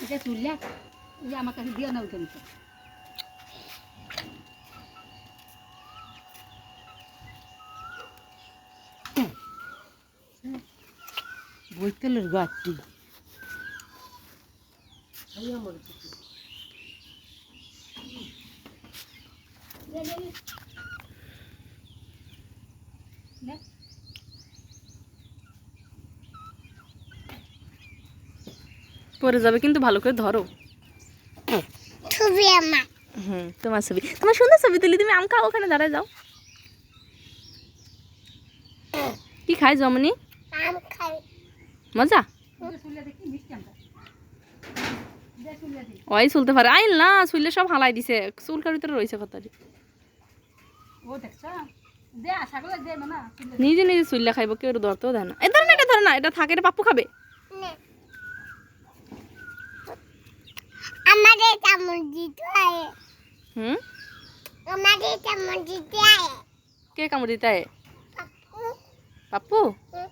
এটা তুললে এই যে আমার কাছে দিও না ওইটা নিতে বইতেলের গাছটি পরে যাবে কিন্তু ভালো করে ধরো ছবি আমার তোমার ছবি তোমার সুন্দর ছবি তুলি তুমি আম খাও ওখানে দাঁড়ায় যাও কি খাই জমনি আম খাই মজা ওই চলতে পারে আইল না চুললে সব হালাই দিছে চুলকার ভিতরে রয়েছে কথাটি ও দেখছো দে আশা করে দে না নিজে নিজে চুললে খাইব কেউ ধরতেও দেয় না এ ধর না এটা থাকে এটা পাপ্পু খাবে নে আমাদের চামচ দিতে হয় আমাদের চামচ দিতে হয় কে কামড় দিতে পাপ্পু পাপ্পু হুম।